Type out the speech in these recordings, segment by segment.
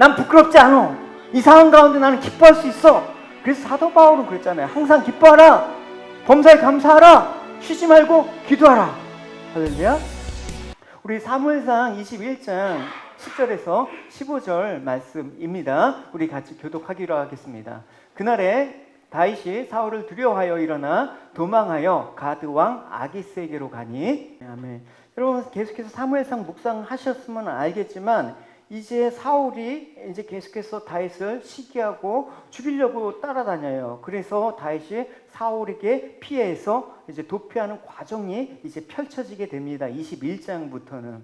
난 부끄럽지 않아. 이 상황 가운데 나는 기뻐할 수 있어. 그래서 사도 바울은 그랬잖아요. 항상 기뻐하라. 범사에 감사하라. 쉬지 말고 기도하라. 할렐루야. 우리 사무엘상 21장 10절에서 15절 말씀입니다. 우리 같이 교독하기로 하겠습니다. 그날에 다윗이 사울을 두려워하여 일어나 도망하여 가드 왕 아기스에게로 가니. 아멘. 여러분 계속해서 사무엘상 묵상하셨으면 알겠지만 이제 사울이 이제 계속해서 다윗을 시기하고 죽이려고 따라다녀요. 그래서 다윗이 사울에게 피해서 이제 도피하는 과정이 이제 펼쳐지게 됩니다. 21장부터는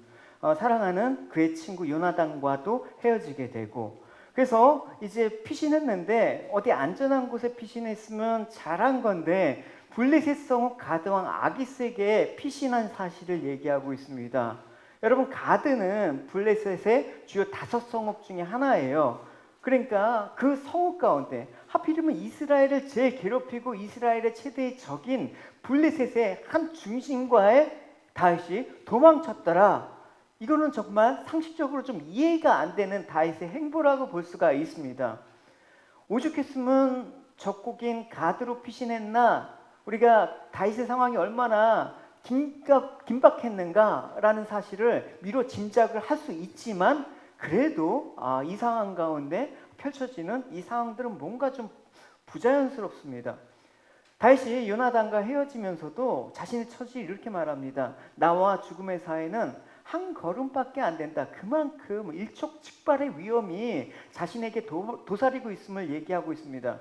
사랑하는 그의 친구 요나단과도 헤어지게 되고, 그래서 이제 피신했는데 어디 안전한 곳에 피신했으면 잘한 건데 블레셋 성읍 가드왕 아기스에게 피신한 사실을 얘기하고 있습니다. 여러분 가드는 블레셋의 주요 5성읍 중에 하나예요. 그러니까 그 성읍 가운데 하필이면 이스라엘을 제일 괴롭히고 이스라엘의 최대의 적인 블레셋의 한 중심과의 다윗이 도망쳤더라. 이거는 정말 상식적으로 좀 이해가 안 되는 다윗의 행보라고 볼 수가 있습니다. 오죽했으면 적국인 가드로 피신했나, 우리가 다윗의 상황이 얼마나 긴박했는가라는 사실을 미뤄 짐작을 할 수 있지만, 그래도 이 상황 가운데 펼쳐지는 이 상황들은 뭔가 좀 부자연스럽습니다. 다윗이 요나단과 헤어지면서도 자신의 처지를 이렇게 말합니다. 나와 죽음의 사이는 한 걸음밖에 안 된다. 그만큼 일촉즉발의 위험이 자신에게 도사리고 있음을 얘기하고 있습니다.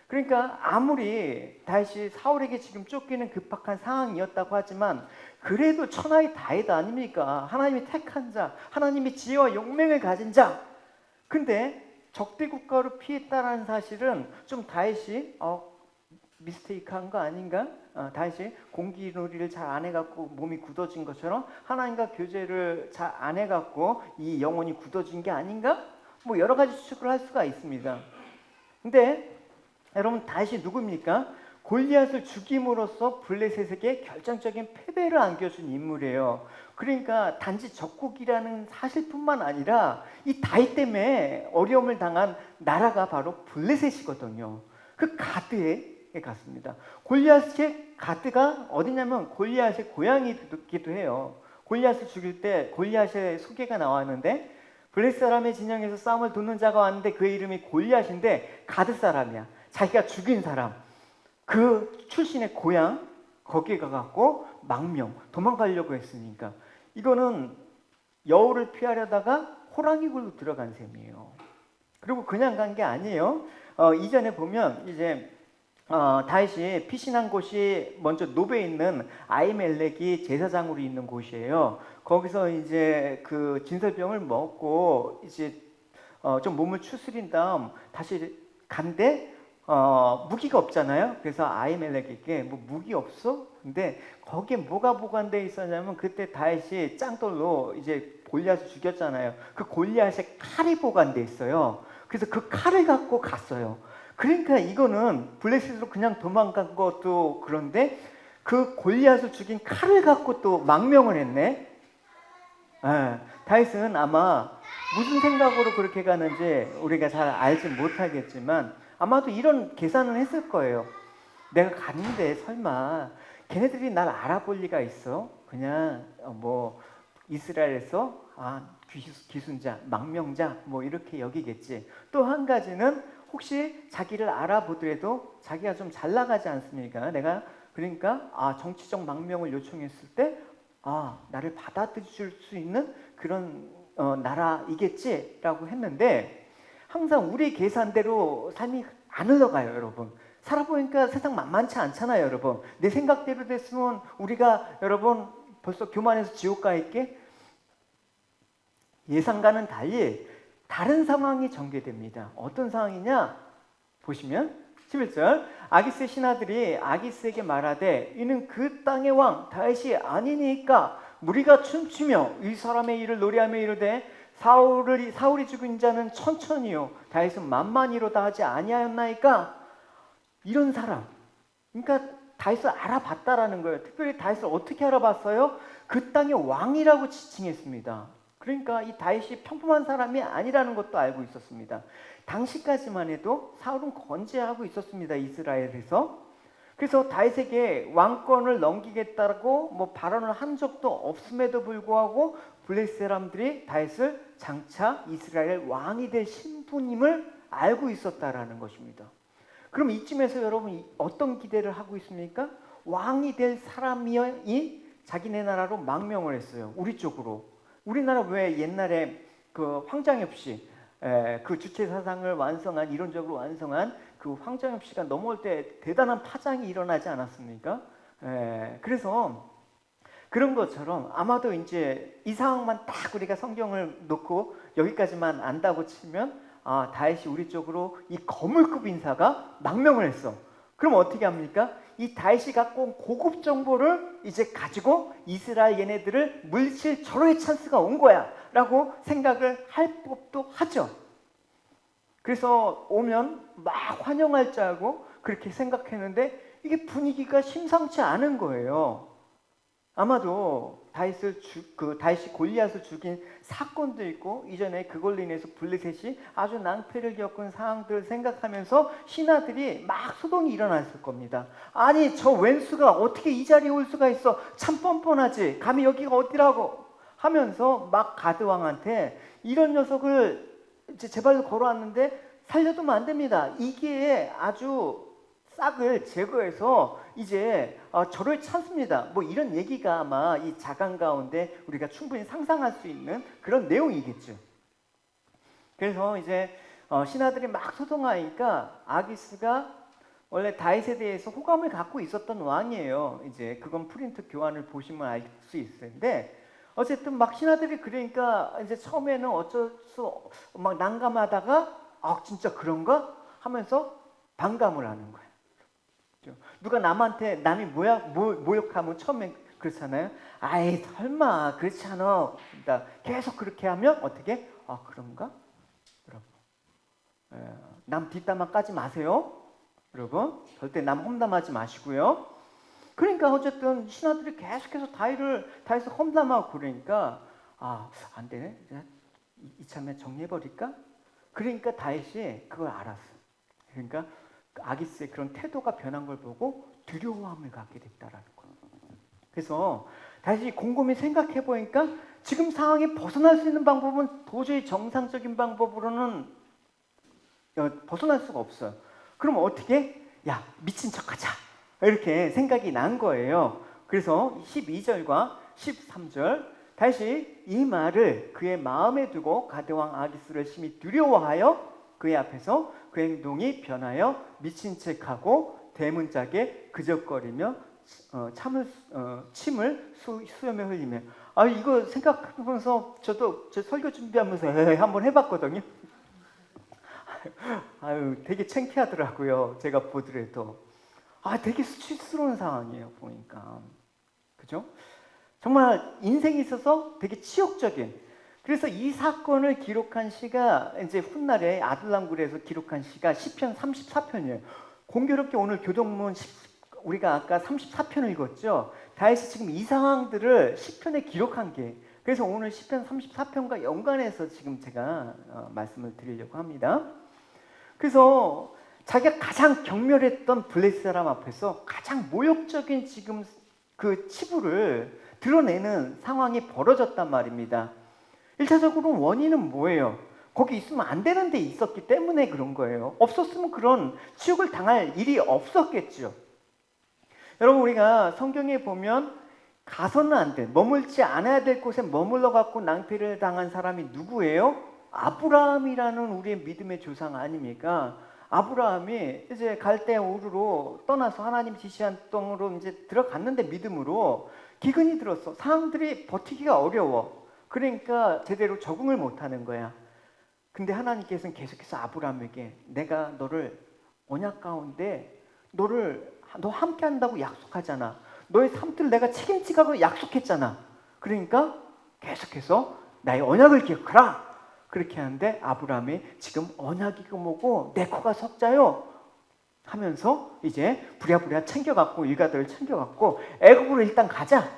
그러니까 아무리 다윗이 사울에게 지금 쫓기는 급박한 상황이었다고 하지만 그래도 천하의 다윗 아닙니까? 하나님이 택한 자, 하나님이 지혜와 용맹을 가진 자. 근데 적대 국가로 피했다는 사실은 좀 다윗이 미스테이크한 거 아닌가? 다윗이 공기놀이를 잘 안 해갖고 몸이 굳어진 것처럼 하나님과 교제를 잘 안 해갖고 이 영혼이 굳어진 게 아닌가? 뭐 여러 가지 추측을 할 수가 있습니다. 근데 여러분 다윗이 누굽니까? 골리앗을 죽임으로써 블레셋에게 결정적인 패배를 안겨준 인물이에요. 그러니까 단지 적국이라는 사실뿐만 아니라 이 다윗 때문에 어려움을 당한 나라가 바로 블레셋이거든요. 그 가드에 갔습니다. 골리앗의 가드가 어디냐면 골리앗의 고향이기도 해요. 골리앗을 죽일 때 골리앗의 소개가 나왔는데 블레셋 사람의 진영에서 싸움을 돕는 자가 왔는데 그의 이름이 골리앗인데 가드 사람이야. 자기가 죽인 사람, 그 출신의 고향 거기에 가갖고 망명 도망가려고 했으니까 이거는 여우를 피하려다가 호랑이 굴로 들어간 셈이에요. 그리고 그냥 간 게 아니에요. 이전에 보면 이제 다윗이 피신한 곳이 먼저 노베에 있는 아히멜렉이 제사장으로 있는 곳이에요. 거기서 이제 그 진설병을 먹고 이제 좀 몸을 추스린 다음 다시 간데 무기가 없잖아요. 그래서 아히멜렉에게 뭐 무기 없어? 근데 거기에 뭐가 보관되어 있었냐면 그때 다윗이 짱돌로 이제 골리앗을 죽였잖아요. 그 골리앗의 칼이 보관되어 있어요. 그래서 그 칼을 갖고 갔어요. 그러니까 이거는 블레셋으로 그냥 도망간 것도 그런데 그 골리앗을 죽인 칼을 갖고 또 망명을 했네. 다윗은 아마 무슨 생각으로 그렇게 가는지 우리가 잘 알지 못하겠지만 아마도 이런 계산을 했을 거예요. 내가 갔는데 설마 걔네들이 날 알아볼 리가 있어? 그냥 뭐 이스라엘에서 기순자, 망명자 뭐 이렇게 여기겠지. 또 한 가지는 혹시 자기를 알아보더라도 자기가 좀 잘 나가지 않습니까? 내가 그러니까 정치적 망명을 요청했을 때 나를 받아들일 수 있는 그런 나라이겠지라고 했는데 항상 우리 계산대로 삶이 안 흘러가요, 여러분. 살아보니까 세상 만만치 않잖아요, 여러분. 내 생각대로 됐으면 우리가 여러분 벌써 교만해서 지옥 가 있게? 예상과는 달리 다른 상황이 전개됩니다. 어떤 상황이냐? 보시면 11절 아기스의 신하들이 아기스에게 말하되 이는 그 땅의 왕 다윗이 아니니까 무리가 춤추며 이 사람의 일을 노래하며 이르되 사울이 죽은 자는 천천히요 다윗은 만만히로다 하지 아니하였나이까. 이런 사람, 그러니까 다윗을 알아봤다라는 거예요. 특별히 다윗을 어떻게 알아봤어요? 그 땅의 왕이라고 지칭했습니다. 그러니까 이 다윗이 평범한 사람이 아니라는 것도 알고 있었습니다. 당시까지만 해도 사울은 건재하고 있었습니다. 이스라엘에서. 그래서 다윗에게 왕권을 넘기겠다고 뭐 발언을 한 적도 없음에도 불구하고 블레셋 사람들이 다윗을 장차 이스라엘 왕이 될 신분임을 알고 있었다라는 것입니다. 그럼 이쯤에서 여러분 어떤 기대를 하고 있습니까? 왕이 될 사람이 자기네 나라로 망명을 했어요. 우리 쪽으로. 우리나라 왜 옛날에 그 황장엽 씨, 그 주체 사상을 완성한 이론적으로 완성한 그 황장엽 씨가 넘어올 때 대단한 파장이 일어나지 않았습니까? 그래서 그런 것처럼 아마도 이제 이 상황만 딱 우리가 성경을 놓고 여기까지만 안다고 치면 다윗이 우리 쪽으로 이 거물급 인사가 망명을 했어. 그럼 어떻게 합니까? 이 다윗이 갖고 온 고급 정보를 이제 가지고 이스라엘 얘네들을 물리칠 절호의 찬스가 온 거야 라고 생각을 할 법도 하죠. 그래서 오면 막 환영할 줄 알고 그렇게 생각했는데 이게 분위기가 심상치 않은 거예요. 아마도 다윗이 골리앗을 죽인 사건도 있고 이전에 그걸로 인해서 블레셋이 아주 낭패를 겪은 상황들을 생각하면서 신하들이 막 소동이 일어났을 겁니다. 아니 저 웬수가 어떻게 이 자리에 올 수가 있어? 참 뻔뻔하지. 감히 여기가 어디라고 하면서 막 가드왕한테 이런 녀석을 이제 제 발로 걸어왔는데 살려두면 안 됩니다. 이게 아주 싹을 제거해서 이제 절호의 찬스입니다. 뭐 이런 얘기가 아마 이 자강 가운데 우리가 충분히 상상할 수 있는 그런 내용이겠죠. 그래서 이제 신하들이 막 소동하니까 아기스가 원래 다윗에 대해서 호감을 갖고 있었던 왕이에요. 이제 그건 프린트 교환을 보시면 알 수 있을 텐데 어쨌든 막 신하들이 그러니까 이제 처음에는 어쩔 수 막 난감하다가 진짜 그런가 하면서 반감을 하는 거예요. 누가 남이 모욕하면 처음에 그렇잖아요. 아이 설마 그렇지 않아. 그러니까 계속 그렇게 하면 어떻게? 그런가? 여러분, 남 뒷담화 까지 마세요. 여러분 절대 남 험담하지 마시고요. 그러니까 어쨌든 신하들이 계속해서 다윗을 험담하고 그러니까 안 되네. 이참에 정리해버릴까? 그러니까 다윗이 그걸 알았어. 그러니까 아기스의 그런 태도가 변한 걸 보고 두려움을 갖게 됐다라는 거예요. 그래서 다시 곰곰이 생각해 보니까 지금 상황에 벗어날 수 있는 방법은 도저히 정상적인 방법으로는 벗어날 수가 없어요. 그럼 어떻게? 야 미친 척하자 이렇게 생각이 난 거예요. 그래서 12절과 13절 다시 이 말을 그의 마음에 두고 가드왕 아기스를 심히 두려워하여 그의 앞에서 그 행동이 변하여 미친 척하고 대문짝에 그적거리며 침을 수염에 흘리며 이거 생각하면서 저도 저 설교 준비하면서 한번 해봤거든요. 되게 창피하더라고요. 제가 보더라도 되게 수치스러운 상황이에요. 보니까 그죠? 정말 인생에 있어서 되게 치욕적인. 그래서 이 사건을 기록한 시가 이제 훗날에 아둘람굴에서 기록한 시가 시편 34편이에요. 공교롭게 오늘 교동문 우리가 아까 34편을 읽었죠. 다윗이 지금 이 상황들을 시편에 기록한 게 그래서 오늘 시편 34편과 연관해서 지금 제가 말씀을 드리려고 합니다. 그래서 자기가 가장 경멸했던 블레셋 사람 앞에서 가장 모욕적인 지금 그 치부를 드러내는 상황이 벌어졌단 말입니다. 1차적으로 원인은 뭐예요? 거기 있으면 안 되는 데 있었기 때문에 그런 거예요. 없었으면 그런 치욕을 당할 일이 없었겠죠. 여러분 우리가 성경에 보면 가서는 안 돼. 머물지 않아야 될 곳에 머물러 갖고 낭패를 당한 사람이 누구예요? 아브라함이라는 우리의 믿음의 조상 아닙니까? 아브라함이 이제 갈대아 우르로 떠나서 하나님 지시한 땅으로 이제 들어갔는데 믿음으로 기근이 들었어. 사람들이 버티기가 어려워. 그러니까 제대로 적응을 못하는 거야. 근데 하나님께서는 계속해서 아브라함에게 내가 너를 언약 가운데 너 함께 한다고 약속하잖아. 너의 삶들을 내가 책임지라고 약속했잖아. 그러니까 계속해서 나의 언약을 기억하라. 그렇게 하는데 아브라함이 지금 언약이고 뭐고 내 코가 석자요 하면서 이제 부랴부랴 챙겨갖고 일가들을 챙겨갖고 애굽으로 일단 가자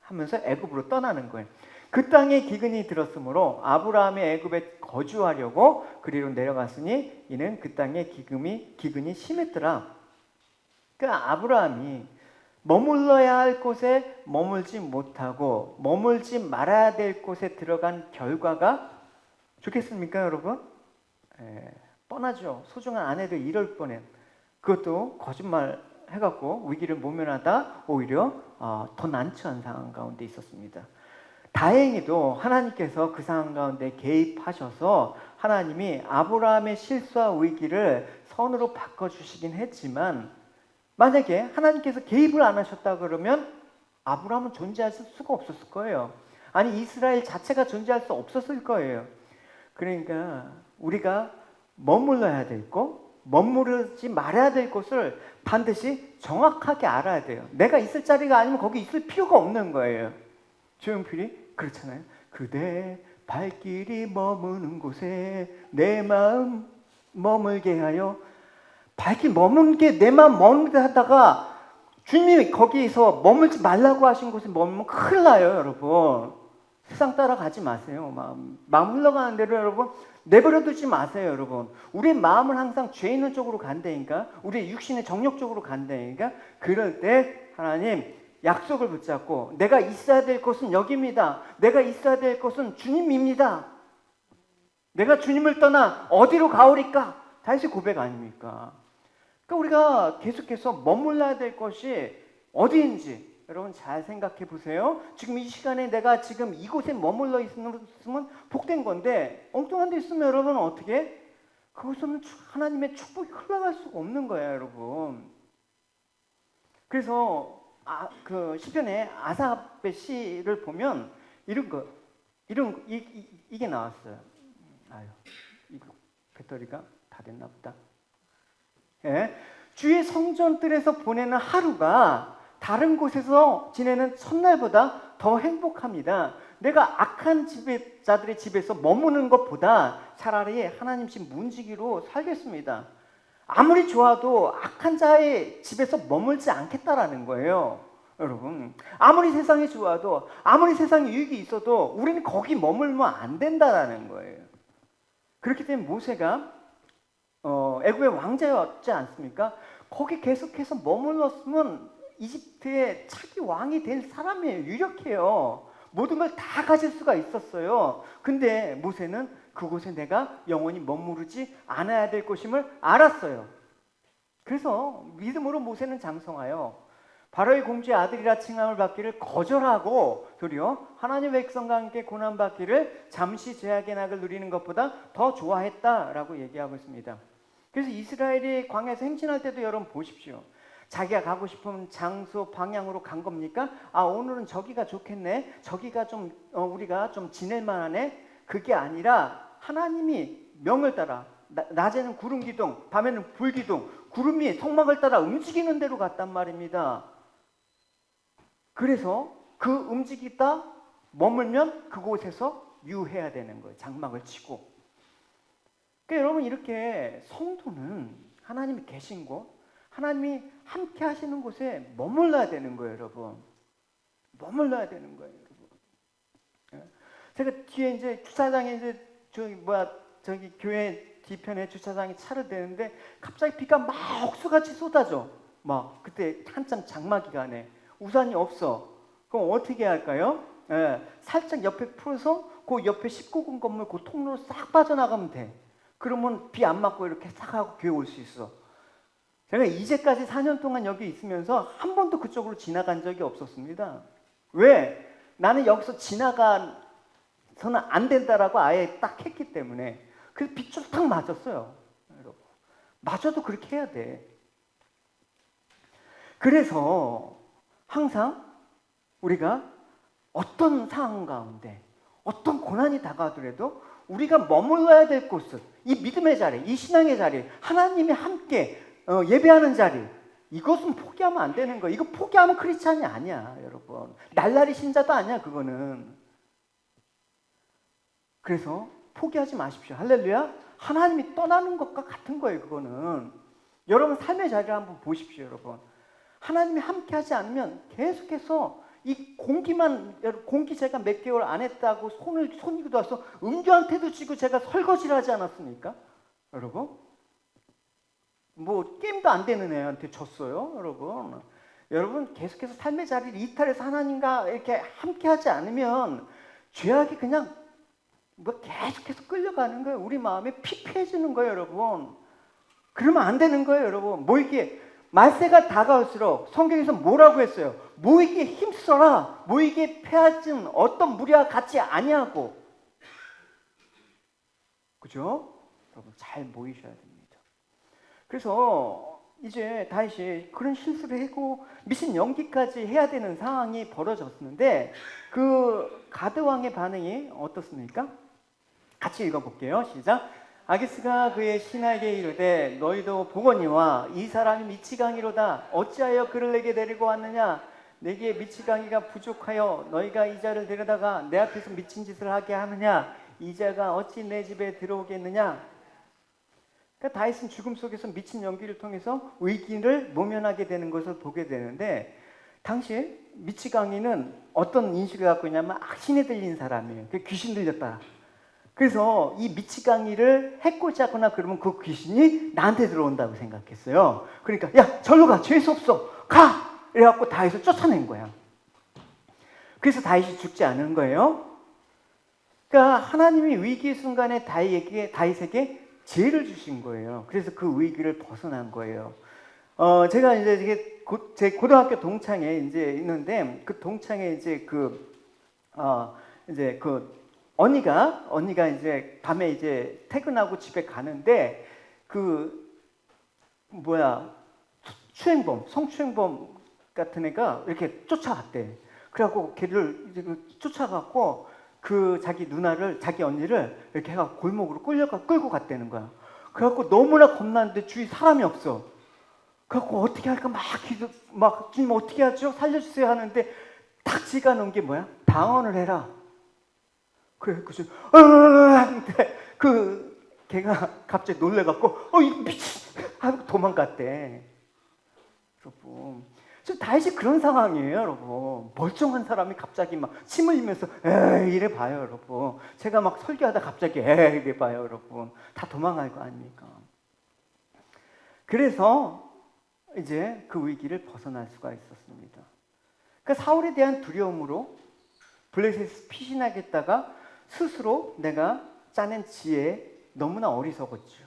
하면서 애굽으로 떠나는 거예요. 그 땅에 기근이 들었으므로 아브라함이 애굽에 거주하려고 그리로 내려갔으니 이는 그 땅에 기근이 심했더라. 그러니까 아브라함이 머물러야 할 곳에 머물지 못하고 머물지 말아야 될 곳에 들어간 결과가 좋겠습니까, 여러분? 뻔하죠. 소중한 아내도 이럴 뻔해. 그것도 거짓말 해갖고 위기를 모면하다 오히려 더 난처한 상황 가운데 있었습니다. 다행히도 하나님께서 그 상황 가운데 개입하셔서 하나님이 아브라함의 실수와 위기를 선으로 바꿔주시긴 했지만, 만약에 하나님께서 개입을 안 하셨다 그러면 아브라함은 존재할 수가 없었을 거예요. 아니, 이스라엘 자체가 존재할 수 없었을 거예요. 그러니까 우리가 머물러야 될 곳, 머무르지 말아야 될 곳을 반드시 정확하게 알아야 돼요. 내가 있을 자리가 아니면 거기 있을 필요가 없는 거예요. 조용필이 그렇잖아요. 그대 발길이 머무는 곳에 내 마음 머물게 하여. 발길 머무는 게 내 마음 머물게 하다가 주님이 거기에서 머물지 말라고 하신 곳에 머물면 큰일 나요, 여러분. 세상 따라가지 마세요. 마음 흘러가는 대로 여러분 내버려 두지 마세요, 여러분. 우리의 마음은 항상 죄 있는 쪽으로 간다니까, 우리의 육신의 정욕 쪽으로 간다니까. 그럴 때 하나님 약속을 붙잡고 내가 있어야 될 곳은 여기입니다. 내가 있어야 될 곳은 주님입니다. 내가 주님을 떠나 어디로 가오리까? 다시 고백 아닙니까? 그러니까 우리가 계속해서 머물러야 될 것이 어디인지 여러분 잘 생각해 보세요. 지금 이 시간에 내가 지금 이곳에 머물러 있으면 복된 건데 엉뚱한 데 있으면 여러분 어떻게? 그곳은 하나님의 축복이 흘러갈 수가 없는 거예요, 여러분. 그래서 그 시편에 아삽의 시를 보면 이게 나왔어요. 이거 배터리가 다 됐나 보다. 예? 주의 성전들에서 보내는 하루가 다른 곳에서 지내는 첫날보다 더 행복합니다. 내가 악한 자들의 집에서 머무는 것보다 차라리 하나님 집 문지기로 살겠습니다. 아무리 좋아도 악한 자의 집에서 머물지 않겠다라는 거예요. 여러분, 아무리 세상이 좋아도 아무리 세상에 유익이 있어도 우리는 거기 머물면 안 된다라는 거예요. 그렇기 때문에 모세가 애굽의 왕자였지 않습니까? 거기 계속해서 머물렀으면 이집트의 차기 왕이 될 사람이에요. 유력해요. 모든 걸 다 가질 수가 있었어요. 근데 모세는 그곳에 내가 영원히 머무르지 않아야 될 것임을 알았어요. 그래서 믿음으로 모세는 장성하여 바로의 공주의 아들이라 칭함을 받기를 거절하고 도리어 하나님의 백성과 함께 고난받기를 잠시 죄악의 낙을 누리는 것보다 더 좋아했다라고 얘기하고 있습니다. 그래서 이스라엘이 광야에서 행진할 때도 여러분 보십시오. 자기가 가고 싶은 장소 방향으로 간 겁니까? 오늘은 저기가 좋겠네. 저기가 좀 우리가 좀 지낼 만하네. 그게 아니라 하나님이 명을 따라 낮에는 구름 기둥, 밤에는 불 기둥, 구름이 성막을 따라 움직이는 대로 갔단 말입니다. 그래서 그 움직이다 머물면 그곳에서 유해야 되는 거예요. 장막을 치고. 그러니까 여러분 이렇게 성도는 하나님이 계신 곳, 하나님이 함께 하시는 곳에 머물러야 되는 거예요, 여러분. 머물러야 되는 거예요, 여러분. 제가 뒤에 이제 주차장에 이제 저기 교회 뒤편에 주차장에 차를 대는데 갑자기 비가 막 억수같이 쏟아져. 막 그때 한참 장마 기간에 우산이 없어. 그럼 어떻게 할까요? 살짝 옆에 풀어서 그 옆에 19금 건물 그 통로로 싹 빠져나가면 돼. 그러면 비 안 맞고 이렇게 싹 하고 교회 올 수 있어. 제가 이제까지 4년 동안 여기 있으면서 한 번도 그쪽으로 지나간 적이 없었습니다. 왜? 나는 여기서 지나가서는 안 된다라고 아예 딱 했기 때문에. 그래서 비 쭉 맞았어요. 여러분. 맞아도 그렇게 해야 돼. 그래서 항상 우리가 어떤 상황 가운데 어떤 고난이 다가오더라도 우리가 머물러야 될 곳은 이 믿음의 자리, 이 신앙의 자리, 하나님이 함께 예배하는 자리, 이것은 포기하면 안 되는 거예요. 이거 포기하면 크리스찬이 아니야, 여러분. 날라리 신자도 아니야, 그거는. 그래서 포기하지 마십시오. 할렐루야. 하나님이 떠나는 것과 같은 거예요, 그거는. 여러분 삶의 자리를 한번 보십시오, 여러분. 하나님이 함께 하지 않으면 계속해서 이 공기 제가 몇 개월 안 했다고 손이 돋아서 은주한테도 지고 제가 설거지를 하지 않았습니까? 여러분? 뭐 게임도 안 되는 애한테 졌어요, 여러분. 여러분 계속해서 삶의 자리를 이탈해서 하나님과 이렇게 함께하지 않으면 죄악이 그냥 뭐 계속해서 끌려가는 거예요. 우리 마음이 피폐해지는 거예요, 여러분. 그러면 안 되는 거예요, 여러분. 뭐 이게 말세가 다가올수록 성경에서 뭐라고 했어요? 모이기에 힘써라. 모이기에 패하진 어떤 무리와 같이 아니하고. 그죠? 여러분 잘 모이셔야 됩니다. 그래서 이제 다시 그런 실수를 하고 미신 연기까지 해야 되는 상황이 벌어졌는데 그 가드 왕의 반응이 어떻습니까? 같이 읽어볼게요. 시작. 아기스가 그의 신하에게 이르되 너희도 보거니와 이 사람이 미치광이로다. 어찌하여 그를 내게 데리고 왔느냐? 내게 미치광이가 부족하여 너희가 이 자를 데려다가 내 앞에서 미친 짓을 하게 하느냐? 이 자가 어찌 내 집에 들어오겠느냐? 그러니까 다윗은 죽음 속에서 미친 연기를 통해서 위기를 모면하게 되는 것을 보게 되는데 당시 미치광이는 어떤 인식을 갖고 있냐면 악신에 들린 사람이에요. 귀신 들렸다. 그래서 이 미치광이를 해코지하거나 그러면 그 귀신이 나한테 들어온다고 생각했어요. 그러니까 야 절로 가, 죄수 없어, 가! 이래갖고 다윗을 쫓아낸 거야. 그래서 다윗이 죽지 않은 거예요. 그러니까 하나님이 위기의 순간에 다윗에게 지혜를 주신 거예요. 그래서 그 위기를 벗어난 거예요. 제가 이제 제 고등학교 동창에 이제 있는데 그 동창에 이제 이제 언니가 이제 밤에 이제 퇴근하고 집에 가는데 성추행범 같은 애가 이렇게 쫓아갔대. 그래갖고 걔를 이제 쫓아갖고 자기 누나를, 자기 언니를 이렇게 해갖고 골목으로 끌고 갔다는 거야. 그래갖고 너무나 겁났는데 주위 사람이 없어. 그래갖고 어떻게 할까 주님 어떻게 하죠? 살려주세요 하는데 딱 지가 놓은 게 뭐야? 방언을 해라. 그래, 걔가 갑자기 놀래갖고, 이 미친! 하고 도망갔대. 여러분. 다윗이 그런 상황이에요, 여러분. 멀쩡한 사람이 갑자기 막 침 흘리면서, 에이, 이래 봐요, 여러분. 제가 막 설교하다 갑자기, 에이, 이래 봐요, 여러분. 다 도망갈 거 아닙니까? 그래서 이제 그 위기를 벗어날 수가 있었습니다. 그러니까 사울에 대한 두려움으로 블레셋에서 피신하겠다가 스스로 내가 짜낸 지혜에 너무나 어리석었죠.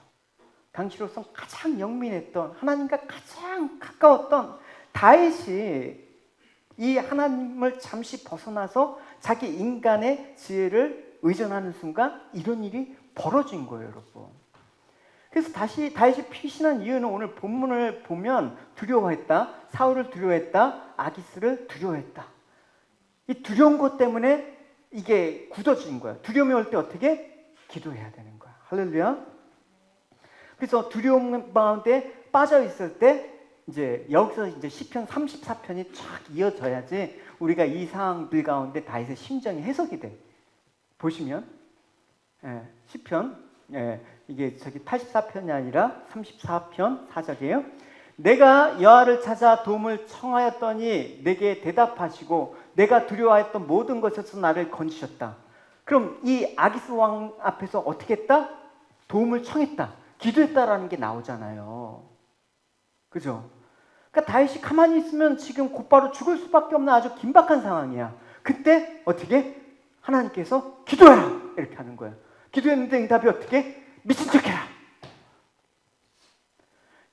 당시로선 가장 영민했던 하나님과 가장 가까웠던 다윗이 이 하나님을 잠시 벗어나서 자기 인간의 지혜를 의존하는 순간 이런 일이 벌어진 거예요, 여러분. 그래서 다시 다윗이 피신한 이유는 오늘 본문을 보면 두려워했다, 사울을 두려워했다, 아기스를 두려워했다. 이 두려운 것 때문에 이게 굳어진 거야. 두려움이 올 때 어떻게? 기도해야 되는 거야. 할렐루야. 그래서 두려움 가운데 빠져 있을 때 이제 여기서 이제 시편 34편이 쫙 이어져야지 우리가 이 상황들 가운데 다윗의 심정이 해석이 돼. 보시면 시편 이게 84편이 아니라 34편 4절이에요. 내가 여호와를 찾아 도움을 청하였더니 내게 대답하시고 내가 두려워했던 모든 것에서 나를 건지셨다. 그럼 이 아기스 왕 앞에서 어떻게 했다? 도움을 청했다. 기도했다라는 게 나오잖아요. 그죠? 그러니까 다윗이 가만히 있으면 지금 곧바로 죽을 수밖에 없는 아주 긴박한 상황이야. 그때 어떻게? 하나님께서 기도해라! 이렇게 하는 거예요. 기도했는데 응답이 어떻게? 미친 척해라!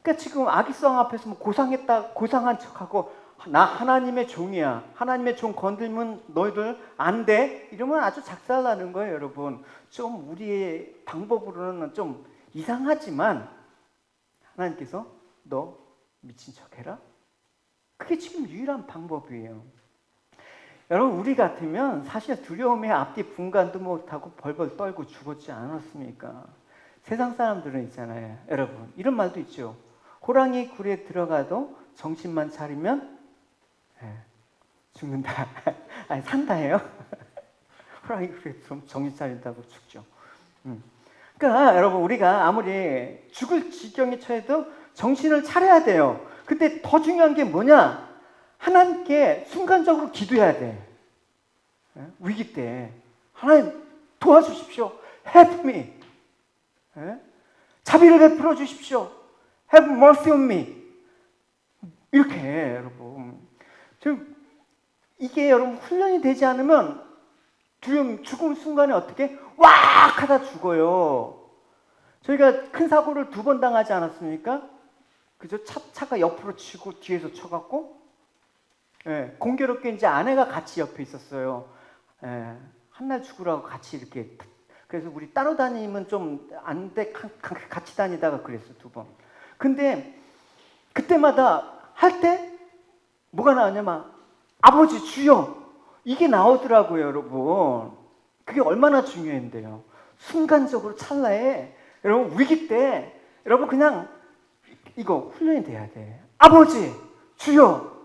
그러니까 지금 아기스 왕 앞에서 뭐 고상한 척하고 나 하나님의 종이야. 하나님의 종 건들면 너희들 안 돼. 이러면 아주 작살나는 거예요, 여러분. 좀 우리의 방법으로는 좀 이상하지만 하나님께서 너 미친 척해라. 그게 지금 유일한 방법이에요. 여러분 우리 같으면 사실 두려움에 앞뒤 분간도 못하고 벌벌 떨고 죽었지 않았습니까? 세상 사람들은 있잖아요. 여러분 이런 말도 있죠. 호랑이 굴에 들어가도 정신만 차리면 죽는다. 아니 산다예요. 호랑이 굴에 정신 차린다고 죽죠. 그러니까 여러분 우리가 아무리 죽을 지경에 처해도 정신을 차려야 돼요. 근데 더 중요한 게 뭐냐? 하나님께 순간적으로 기도해야 돼. 위기 때 하나님 도와주십시오. Help me. 자비를 베풀어 주십시오. Have mercy on me. 이렇게 여러분. 지금 이게 여러분 훈련이 되지 않으면 죽음 순간에 어떻게 왁 하다 죽어요. 저희가 큰 사고를 2번 당하지 않았습니까? 그죠? 차가 옆으로 치고 뒤에서 쳐갖고 공교롭게 이제 아내가 같이 옆에 있었어요. 한날 죽으라고 같이 이렇게. 그래서 우리 따로 다니면 좀 안 돼. 같이 다니다가 그랬어 2번. 근데 그때마다 할 때 뭐가 나오냐면 아버지 주여 이게 나오더라고요 여러분. 그게 얼마나 중요한데요. 순간적으로 찰나에 여러분 위기 때 여러분 그냥 이거 훈련이 돼야 돼. 아버지 주여.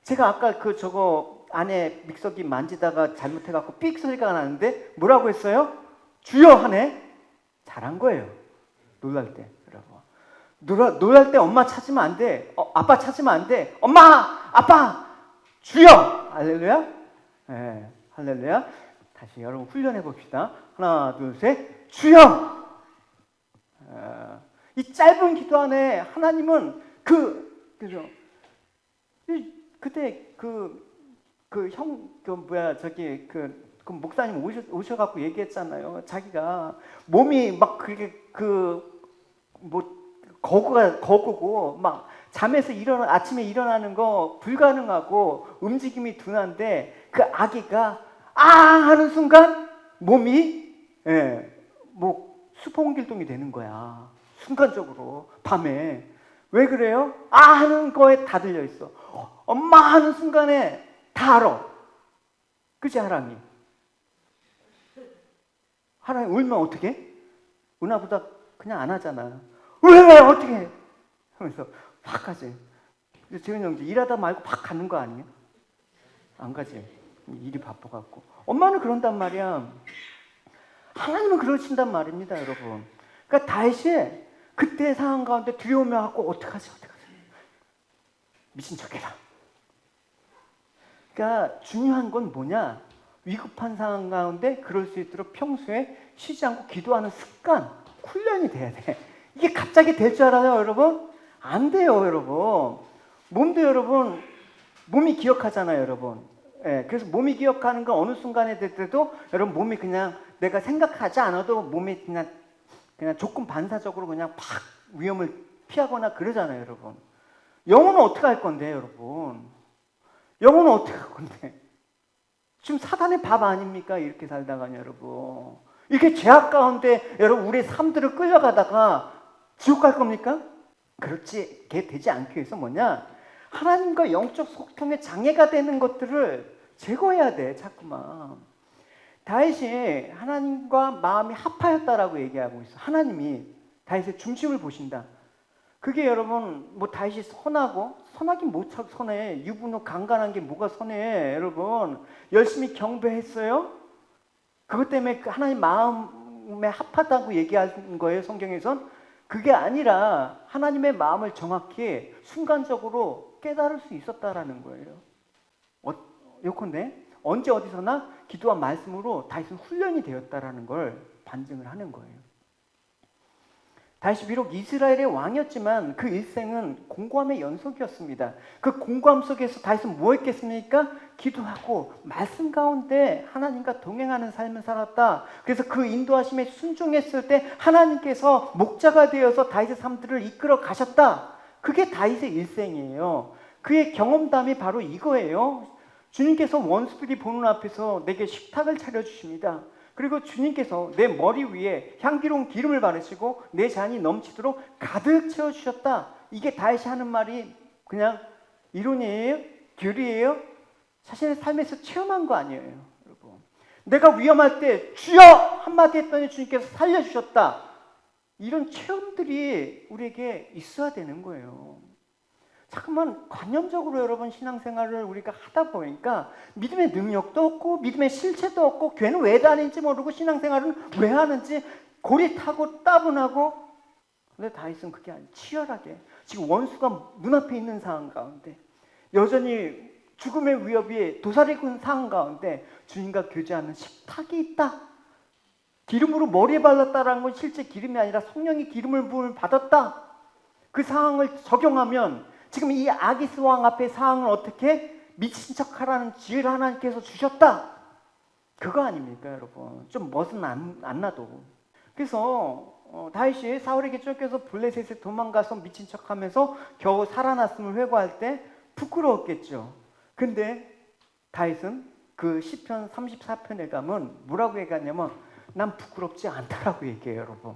제가 아까 저거 안에 믹서기 만지다가 잘못해갖고 삑 소리가 나는데 뭐라고 했어요? 주여 하네. 잘한 거예요. 놀랄 때 여러분. 놀랄 때 엄마 찾으면 안 돼. 아빠 찾으면 안 돼. 엄마 아빠 주여. 할렐루야. 할렐루야. 다시 여러분 훈련해 봅시다. 하나 둘 셋. 주여. 이 짧은 기도 안에 하나님은 그죠? 그때 그 목사님 오셔갖고 얘기했잖아요. 자기가 몸이 막 그렇게 거꾸고 막 잠에서 아침에 일어나는 거 불가능하고 움직임이 둔한데 그 아기가 아 하는 순간 몸이 수포홍길동이 되는 거야. 순간적으로 밤에. 왜 그래요? 아 하는 거에 다 들려 있어. 엄마 하는 순간에 다 알아. 그치 하랑이? 하랑이 울면 어떻게? 은하보다 그냥 안 하잖아. 왜 어떻게 해? 하면서 팍 가지. 재훈이 형 일하다 말고 팍 가는 거 아니에요? 안 가지. 일이 바빠갖고. 엄마는 그런단 말이야. 하나님은 그러신단 말입니다 여러분. 그러니까 다시 그때 상황 가운데 두려움에 갖고 어떡하지? 미친 척해라. 그러니까 중요한 건 뭐냐? 위급한 상황 가운데 그럴 수 있도록 평소에 쉬지 않고 기도하는 습관, 훈련이 돼야 돼. 이게 갑자기 될 줄 알아요 여러분? 안 돼요 여러분. 몸도 여러분 몸이 기억하잖아요 여러분. 그래서 몸이 기억하는 건 어느 순간에 될 때도 여러분 몸이 그냥 내가 생각하지 않아도 몸이 그냥 조금 반사적으로 그냥 팍 위험을 피하거나 그러잖아요 여러분. 영혼은 어떻게 할 건데 여러분? 영혼은 어떻게 할 건데? 지금 사단의 밥 아닙니까? 이렇게 살다가는 여러분. 이렇게 죄악 가운데 여러분 우리의 삶들을 끌려가다가 지옥 갈 겁니까? 그렇지 되지 않기 위해서 뭐냐? 하나님과 영적 소통에 장애가 되는 것들을 제거해야 돼 자꾸만. 다윗이 하나님과 마음이 합하였다라고 얘기하고 있어. 하나님이 다윗의 중심을 보신다. 그게 여러분 다윗이 선하긴 못 선해. 유부녀 강간한 게 뭐가 선해 여러분. 열심히 경배했어요. 그것 때문에 하나님 마음에 합하다고 얘기하는 거예요 성경에선. 그게 아니라 하나님의 마음을 정확히 순간적으로 깨달을 수 있었다라는 거예요. 요컨대 언제 어디서나 기도와 말씀으로 다윗은 훈련이 되었다라는 걸 반증을 하는 거예요. 다윗이 비록 이스라엘의 왕이었지만 그 일생은 공고함의 연속이었습니다. 그 공고함 속에서 다윗은 뭐 했겠습니까? 기도하고 말씀 가운데 하나님과 동행하는 삶을 살았다. 그래서 그 인도하심에 순종했을 때 하나님께서 목자가 되어서 다윗의 삶들을 이끌어 가셨다. 그게 다윗의 일생이에요. 그의 경험담이 바로 이거예요. 주님께서 원수들이 보는 앞에서 내게 식탁을 차려주십니다. 그리고 주님께서 내 머리 위에 향기로운 기름을 바르시고 내 잔이 넘치도록 가득 채워주셨다. 이게 다윗이 하는 말이 그냥 이론이에요? 교리예요? 자신의 삶에서 체험한 거 아니에요 여러분. 내가 위험할 때 주여 한마디 했더니 주님께서 살려주셨다. 이런 체험들이 우리에게 있어야 되는 거예요. 잠깐만 관념적으로 여러분 신앙생활을 우리가 하다 보니까 믿음의 능력도 없고 믿음의 실체도 없고 교회는 왜 다니는지 모르고 신앙생활은 왜 하는지 고릿하고 따분하고. 근데 다윗은 그게 아니에요. 치열하게 지금 원수가 눈앞에 있는 상황 가운데 여전히 죽음의 위협이 도사리고 상황 가운데 주님과 교제하는 식탁이 있다. 기름으로 머리에 발랐다라는 건 실제 기름이 아니라 성령이 기름을 부음을 받았다. 그 상황을 적용하면 지금 이 아기스 왕 앞의 상황을 어떻게 미친 척하라는 지혜를 하나님께서 주셨다. 그거 아닙니까, 여러분? 좀 멋은 안 나도. 그래서 다윗이 사울에게 쫓겨서 블레셋에 도망가서 미친 척하면서 겨우 살아났음을 회고할 때 부끄러웠겠죠. 근데 다윗은 그 시편 34편에 가면 뭐라고 얘기하냐면 난 부끄럽지 않다라고 얘기해요, 여러분.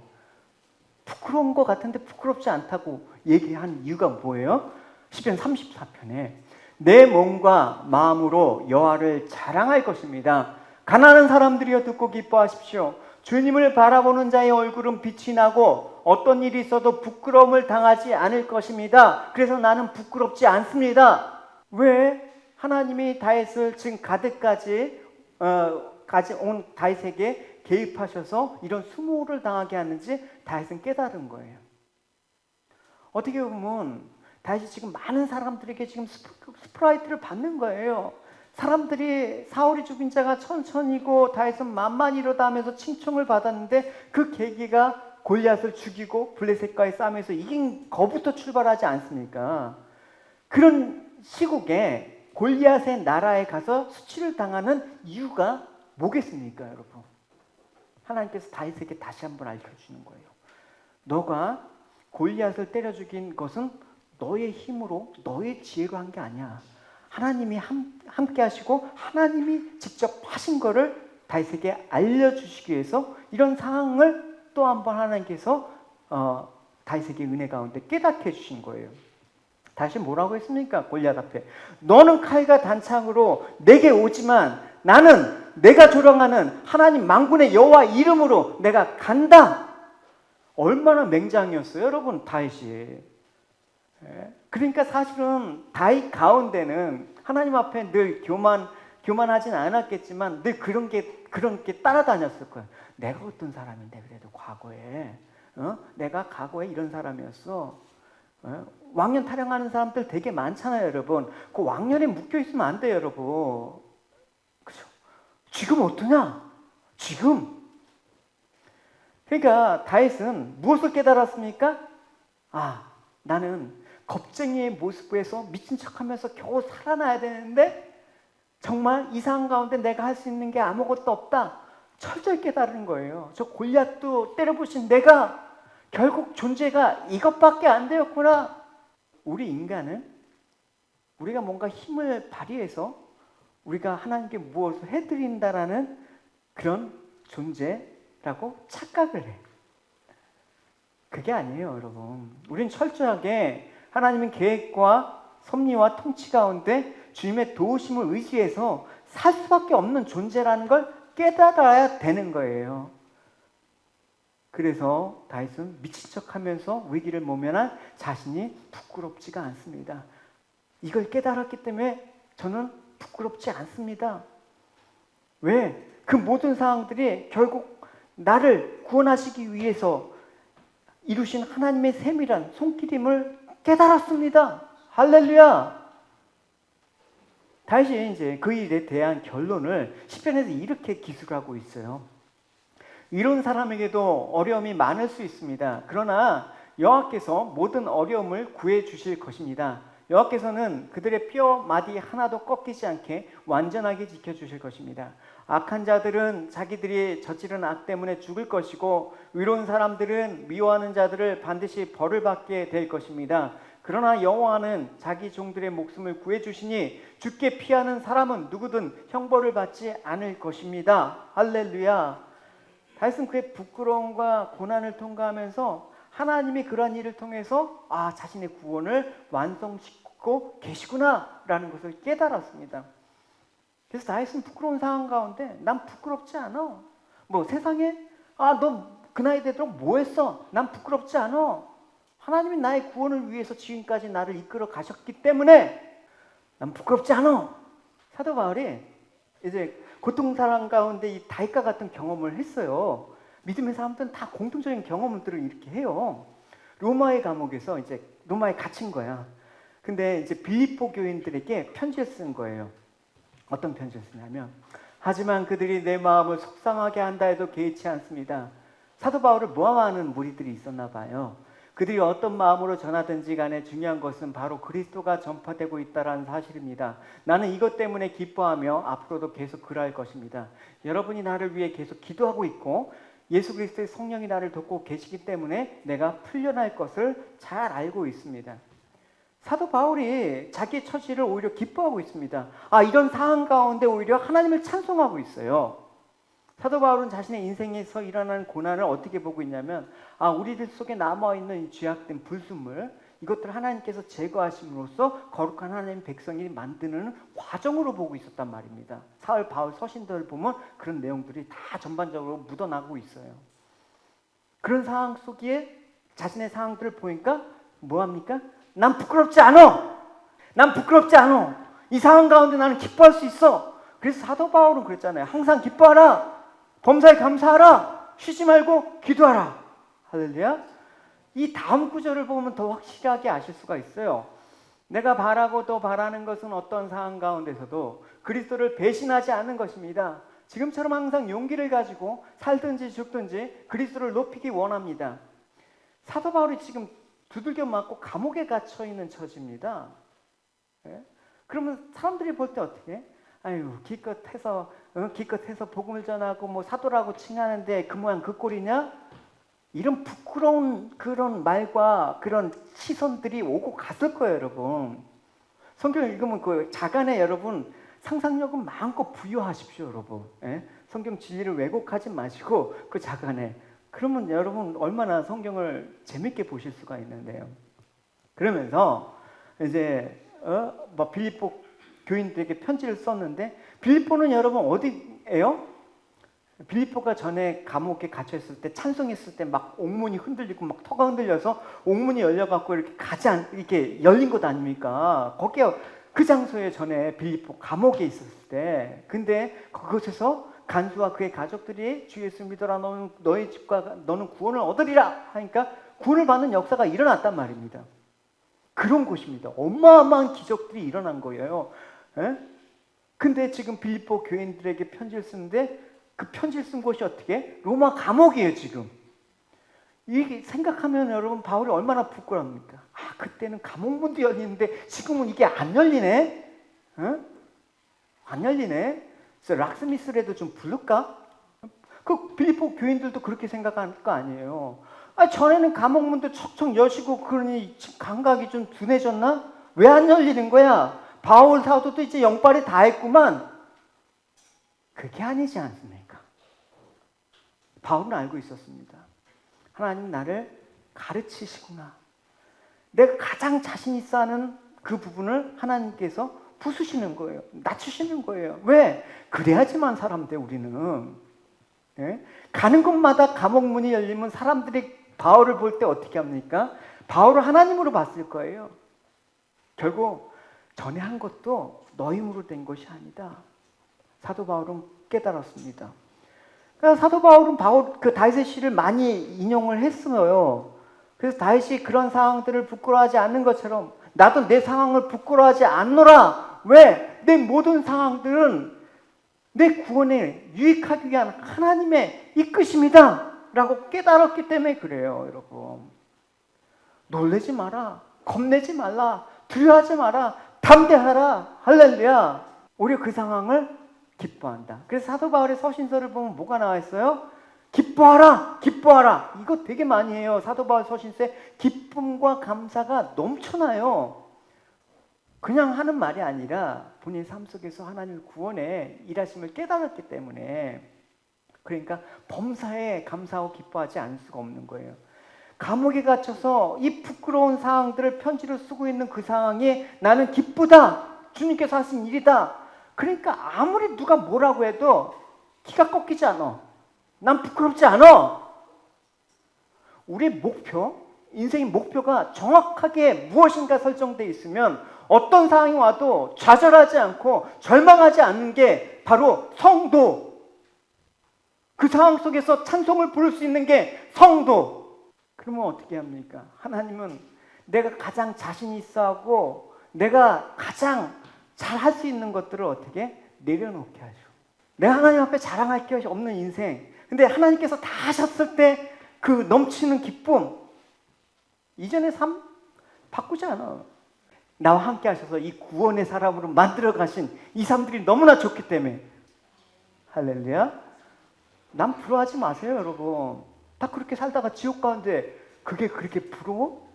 부끄러운 것 같은데 부끄럽지 않다고 얘기한 이유가 뭐예요? 시편 34편에 내 몸과 마음으로 여호와를 자랑할 것입니다. 가난한 사람들이여 듣고 기뻐하십시오. 주님을 바라보는 자의 얼굴은 빛이 나고 어떤 일이 있어도 부끄러움을 당하지 않을 것입니다. 그래서 나는 부끄럽지 않습니다. 왜 하나님이 다윗을 지금 가드까지 온 다윗에게 개입하셔서 이런 수모를 당하게 하는지 다윗은 깨달은 거예요. 어떻게 보면 다윗이 지금 많은 사람들에게 지금 스프라이트를 받는 거예요. 사람들이 사울이 죽인 자가 천천히고 다윗은 만만이로다 하면서 칭송을 받았는데 그 계기가 골리앗을 죽이고 블레셋과의 싸움에서 이긴 거부터 출발하지 않습니까? 그런 시국에 골리앗의 나라에 가서 수치를 당하는 이유가 뭐겠습니까, 여러분? 하나님께서 다윗에게 다시 한번 알려주는 거예요. 너가 골리앗을 때려 죽인 것은 너의 힘으로 너의 지혜로 한 게 아니야. 하나님이 함께 하시고 하나님이 직접 하신 거를 다윗에게 알려주시기 위해서 이런 상황을 또 한 번 하나님께서 다윗에게 은혜 가운데 깨닫게 해주신 거예요. 다시 뭐라고 했습니까? 골리앗 앞에 너는 칼과 단창으로 내게 오지만 나는 내가 조롱하는 하나님 만군의 여호와 이름으로 내가 간다. 얼마나 맹장이었어요, 여러분, 다윗이. 그러니까 사실은 다윗 가운데는 하나님 앞에 늘 교만하진 않았겠지만 늘 그런 게 따라다녔을 거예요. 내가 어떤 사람인데 그래도 과거에 내가 과거에 이런 사람이었어. 왕년 타령하는 사람들 되게 많잖아요, 여러분. 그 왕년에 묶여 있으면 안 돼요, 여러분. 그죠? 지금 어떠냐? 지금. 그러니까 다윗은 무엇을 깨달았습니까? 나는 겁쟁이의 모습에서 미친 척하면서 겨우 살아나야 되는데 정말 이 상황 가운데 내가 할 수 있는 게 아무것도 없다. 철저히 깨달은 거예요. 저 골리앗도 때려부신 내가 결국 존재가 이것밖에 안 되었구나. 우리 인간은 우리가 뭔가 힘을 발휘해서 우리가 하나님께 무엇을 해드린다라는 그런 존재라고 착각을 해. 그게 아니에요, 여러분. 우린 철저하게 하나님의 계획과 섭리와 통치 가운데 주님의 도우심을 의지해서 살 수밖에 없는 존재라는 걸 깨달아야 되는 거예요. 그래서 다윗은 미친 척하면서 위기를 모면한 자신이 부끄럽지가 않습니다. 이걸 깨달았기 때문에 저는 부끄럽지 않습니다. 왜? 그 모든 상황들이 결국 나를 구원하시기 위해서 이루신 하나님의 세밀한 손길임을 깨달았습니다. 할렐루야! 다윗이 이제 그 일에 대한 결론을 시편에서 이렇게 기술하고 있어요. 이런 사람에게도 어려움이 많을 수 있습니다. 그러나 여호와께서 모든 어려움을 구해 주실 것입니다. 여호와께서는 그들의 뼈 마디 하나도 꺾이지 않게 완전하게 지켜주실 것입니다. 악한 자들은 자기들이 저지른 악 때문에 죽을 것이고 의로운 사람들은 미워하는 자들을 반드시 벌을 받게 될 것입니다. 그러나 여호와는 자기 종들의 목숨을 구해주시니 죽게 피하는 사람은 누구든 형벌을 받지 않을 것입니다. 할렐루야. 다윗은 그의 부끄러움과 고난을 통과하면서 하나님이 그러한 일을 통해서 자신의 구원을 완성시키고 계시구나 라는 것을 깨달았습니다. 그래서 다윗은 부끄러운 상황 가운데 난 부끄럽지 않아. 뭐 세상에 너 그 나이 되도록 뭐 했어? 난 부끄럽지 않아. 하나님이 나의 구원을 위해서 지금까지 나를 이끌어 가셨기 때문에 난 부끄럽지 않아. 사도 바울이 이제 고통사랑 가운데 이 다윗과 같은 경험을 했어요. 믿음의 사람들은 다 공통적인 경험들을 이렇게 해요. 로마의 감옥에서 이제 로마에 갇힌 거야. 근데 이제 빌립보 교인들에게 편지를 쓴 거예요. 어떤 편지를 쓰냐면, 하지만 그들이 내 마음을 속상하게 한다 해도 개의치 않습니다. 사도 바울을 모함하는 무리들이 있었나 봐요. 그들이 어떤 마음으로 전하든지 간에 중요한 것은 바로 그리스도가 전파되고 있다는 사실입니다. 나는 이것 때문에 기뻐하며 앞으로도 계속 그러할 것입니다. 여러분이 나를 위해 계속 기도하고 있고 예수 그리스도의 성령이 나를 돕고 계시기 때문에 내가 풀려날 것을 잘 알고 있습니다. 사도 바울이 자기의 처지를 오히려 기뻐하고 있습니다. 이런 상황 가운데 오히려 하나님을 찬송하고 있어요. 사도 바울은 자신의 인생에서 일어나는 고난을 어떻게 보고 있냐면, 우리들 속에 남아있는 이 죄악된 불순물, 이것들 하나님께서 제거하심으로써 거룩한 하나님 백성이 만드는 과정으로 보고 있었단 말입니다. 사울, 바울 서신들을 보면 그런 내용들이 다 전반적으로 묻어나고 있어요. 그런 상황 속에 자신의 상황들을 보니까 뭐합니까? 난 부끄럽지 않아. 난 부끄럽지 않아. 이 상황 가운데 나는 기뻐할 수 있어. 그래서 사도 바울은 그랬잖아요. 항상 기뻐하라. 범사에 감사하라. 쉬지 말고 기도하라. 할렐루야. 이 다음 구절을 보면 더 확실하게 아실 수가 있어요. 내가 바라고 또 바라는 것은 어떤 상황 가운데서도 그리스도를 배신하지 않는 것입니다. 지금처럼 항상 용기를 가지고 살든지 죽든지 그리스도를 높이기 원합니다. 사도 바울이 지금 두들겨 맞고 감옥에 갇혀 있는 처지입니다. 예? 그러면 사람들이 볼 때 어떻게? 아유, 기껏해서 복음을 전하고 뭐 사도라고 칭하는데 그 모양 그 꼴이냐? 이런 부끄러운 그런 말과 그런 시선들이 오고 갔을 거예요, 여러분. 성경을 읽으면 그 자간에 여러분 상상력은 마음껏 부여하십시오, 여러분. 예? 성경 진리를 왜곡하지 마시고 그 자간에. 그러면 여러분 얼마나 성경을 재밌게 보실 수가 있는데요. 그러면서 이제 빌립보 교인들에게 편지를 썼는데, 빌립보는 여러분 어디예요? 빌립보가 전에 감옥에 갇혀 있을 때 찬송했을 때 막 옥문이 흔들리고 막 터가 흔들려서 옥문이 열려갖고 이렇게 열린 것 아닙니까? 거기에 그 장소에 전에 빌립보 감옥에 있었을 때, 근데 그곳에서 간수와 그의 가족들이 주 예수 믿어라 너희 집과 너는 구원을 얻으리라 하니까 구원을 받는 역사가 일어났단 말입니다. 그런 곳입니다. 어마어마한 기적들이 일어난 거예요. 에? 근데 지금 빌립보 교인들에게 편지를 쓰는데 그 편지를 쓴 곳이 어떻게? 로마 감옥이에요, 지금. 이게 생각하면 여러분 바울이 얼마나 부끄럽습니까? 그때는 감옥문도 열리는데 지금은 이게 안 열리네? 안 열리네? 그래서 락스미스라도 좀 부를까? 그 빌립보 교인들도 그렇게 생각할 거 아니에요. 전에는 감옥문도 척척 여시고 그러니 감각이 좀 둔해졌나? 왜 안 열리는 거야? 바울 사도도 이제 영빨이 다 했구만. 그게 아니지 않습니까? 바울은 알고 있었습니다. 하나님 나를 가르치시구나. 내가 가장 자신 있어 하는 그 부분을 하나님께서 부수시는 거예요. 낮추시는 거예요. 왜? 그래야지만 사람 돼, 우리는. 예? 가는 곳마다 감옥문이 열리면 사람들이 바울을 볼 때 어떻게 합니까? 바울을 하나님으로 봤을 거예요. 결국 전에 한 것도 너 힘으로 된 것이 아니다. 사도 바울은 깨달았습니다. 그러니까 사도 바울은 그 다윗의 시를 많이 인용을 했어요. 그래서 다윗이 그런 상황들을 부끄러워하지 않는 것처럼 나도 내 상황을 부끄러워하지 않노라. 왜? 내 모든 상황들은 내 구원에 유익하기 위한 하나님의 이끄심이다 라고 깨달았기 때문에 그래요, 여러분. 놀라지 마라. 겁내지 말라. 두려워하지 마라. 담대하라. 할렐루야. 오히려 그 상황을 기뻐한다. 그래서 사도 바울의 서신서를 보면 뭐가 나와 있어요? 기뻐하라. 기뻐하라. 이거 되게 많이 해요. 사도 바울 서신서에 기쁨과 감사가 넘쳐나요. 그냥 하는 말이 아니라 본인 삶 속에서 하나님의 구원에 일하심을 깨달았기 때문에, 그러니까 범사에 감사하고 기뻐하지 않을 수가 없는 거예요. 감옥에 갇혀서 이 부끄러운 상황들을 편지를 쓰고 있는 그 상황이 나는 기쁘다. 주님께서 하신 일이다. 그러니까 아무리 누가 뭐라고 해도 기가 꺾이지 않아. 난 부끄럽지 않아. 우리의 목표, 인생의 목표가 정확하게 무엇인가 설정되어 있으면 어떤 상황이 와도 좌절하지 않고 절망하지 않는 게 바로 성도. 그 상황 속에서 찬송을 부를 수 있는 게 성도. 그러면 어떻게 합니까? 하나님은 내가 가장 자신 있어 하고 내가 가장 잘 할 수 있는 것들을 어떻게 내려놓게 하죠. 내가 하나님 앞에 자랑할 게 없는 인생. 근데 하나님께서 다 하셨을 때 그 넘치는 기쁨, 이전의 삶 바꾸지 않아. 나와 함께 하셔서 이 구원의 사람으로 만들어 가신 이 삶들이 너무나 좋기 때문에. 할렐루야. 남 부러워하지 마세요, 여러분. 다 그렇게 살다가 지옥 가는데 그게 그렇게 부러워?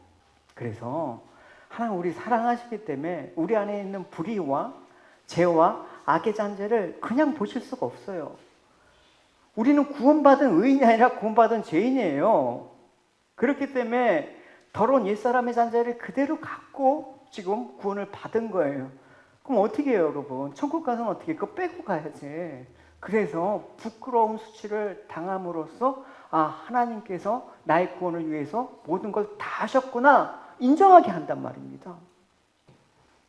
그래서 하나님 우리 사랑하시기 때문에 우리 안에 있는 불의와 죄와 악의 잔재를 그냥 보실 수가 없어요. 우리는 구원받은 의인이 아니라 구원받은 죄인이에요. 그렇기 때문에 더러운 옛사람의 잔재를 그대로 갖고 지금 구원을 받은 거예요. 그럼 어떻게 해요, 여러분? 천국 가서는 어떻게 그거 빼고 가야지. 그래서 부끄러운 수치를 당함으로써 하나님께서 나의 구원을 위해서 모든 걸 다 하셨구나 인정하게 한단 말입니다.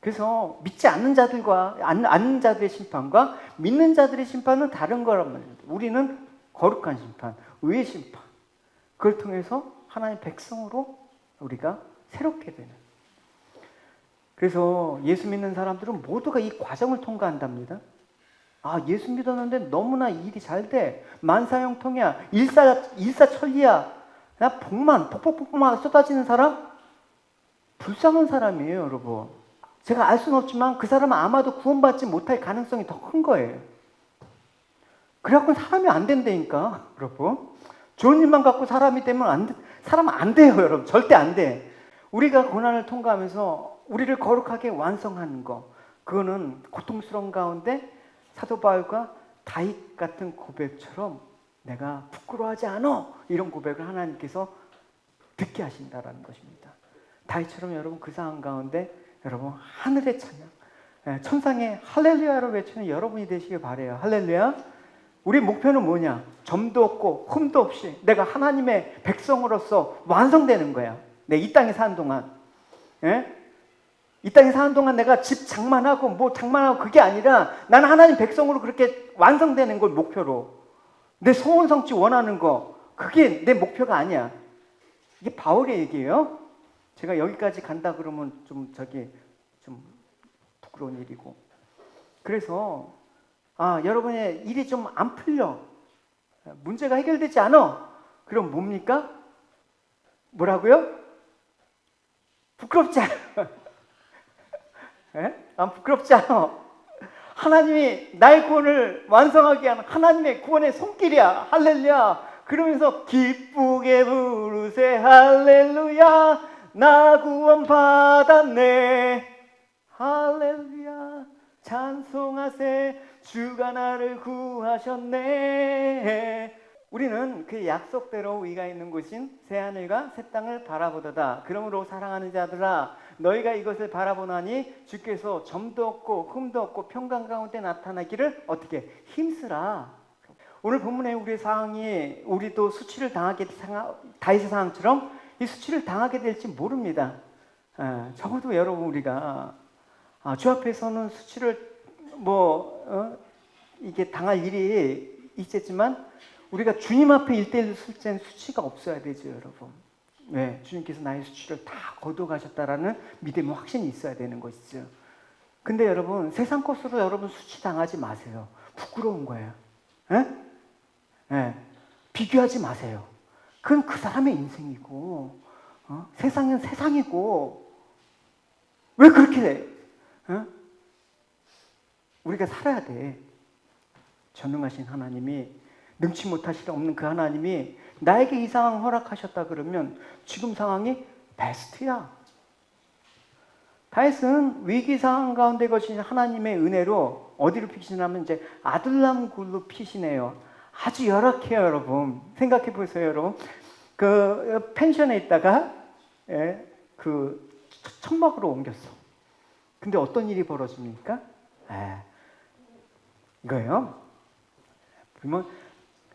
그래서 믿지 않는 자들과 않는 자들의 심판과 믿는 자들의 심판은 다른 거란 말입니다. 우리는 거룩한 심판, 의의 심판. 그걸 통해서 하나님의 백성으로 우리가 새롭게 되는. 그래서 예수 믿는 사람들은 모두가 이 과정을 통과한답니다. 예수 믿었는데 너무나 일이 잘 돼. 만사형통이야. 일사천리야. 나 복만 폭폭폭만 쏟아지는 사람? 불쌍한 사람이에요, 여러분. 제가 알 수는 없지만 그 사람은 아마도 구원받지 못할 가능성이 더 큰 거예요. 그래갖고 사람이 안 된다니까, 여러분. 좋은 일만 갖고 사람이 되면 사람은 안 돼요, 여러분. 절대 안 돼. 우리가 고난을 통과하면서 우리를 거룩하게 완성하는 거, 그거는 고통스러운 가운데 사도 바울과 다윗 같은 고백처럼 내가 부끄러워하지 않아, 이런 고백을 하나님께서 듣게 하신다라는 것입니다. 다윗처럼 여러분 그 상황 가운데 여러분 하늘의 찬양, 천상의 할렐루야를 외치는 여러분이 되시길 바라요. 할렐루야. 우리 목표는 뭐냐? 점도 없고 흠도 없이 내가 하나님의 백성으로서 완성되는 거야. 내 이 땅에 사는 동안. 이 땅에 사는 동안 내가 집 장만하고 뭐 장만하고 그게 아니라 나는 하나님 백성으로 그렇게 완성되는 걸 목표로. 내 소원 성취 원하는 거, 그게 내 목표가 아니야. 이게 바울의 얘기예요. 제가 여기까지 간다 그러면 좀 부끄러운 일이고. 그래서 여러분의 일이 좀 안 풀려. 문제가 해결되지 않아. 그럼 뭡니까? 뭐라고요? 부끄럽지 않아. 부끄럽지 않아. 하나님이 나의 구원을 완성하게 하는 하나님의 구원의 손길이야. 할렐루야. 그러면서 기쁘게 부르세 할렐루야. 나 구원 받았네. 할렐루야. 찬송하세. 주가 나를 구하셨네. 우리는 그 약속대로 우리가 있는 곳인 새하늘과 새 땅을 바라보도다. 그러므로 사랑하는 자들아, 너희가 이것을 바라보나니 주께서 점도 없고 흠도 없고 평강 가운데 나타나기를 어떻게 힘쓰라. 오늘 본문에 우리의 상황이 우리도 수치를 당하게 다윗의 상황처럼 이 수치를 당하게 될지 모릅니다. 적어도 여러분 우리가 주 앞에서는 수치를 이게 당할 일이 있겠지만 우리가 주님 앞에 1:1 설 때는 수치가 없어야 되죠, 여러분. 왜? 주님께서 나의 수치를 다 거둬가셨다라는 믿음의 확신이 있어야 되는 것이죠. 근데 여러분 세상 것으로 여러분 수치 당하지 마세요. 부끄러운 거예요. 비교하지 마세요. 그건 그 사람의 인생이고, 세상은 세상이고, 왜 그렇게 돼? 우리가 살아야 돼. 전능하신 하나님이, 능치 못하실 없는 그 하나님이 나에게 이 상황 허락하셨다 그러면 지금 상황이 베스트야. 다윗은 위기 상황 가운데 거친 하나님의 은혜로 어디로 피신하면 이제 아둘람 굴로 피신해요. 아주 열악해요, 여러분. 생각해 보세요, 여러분. 그 펜션에 있다가 그 천막으로 옮겼어. 근데 어떤 일이 벌어집니까? 이거예요. 그러면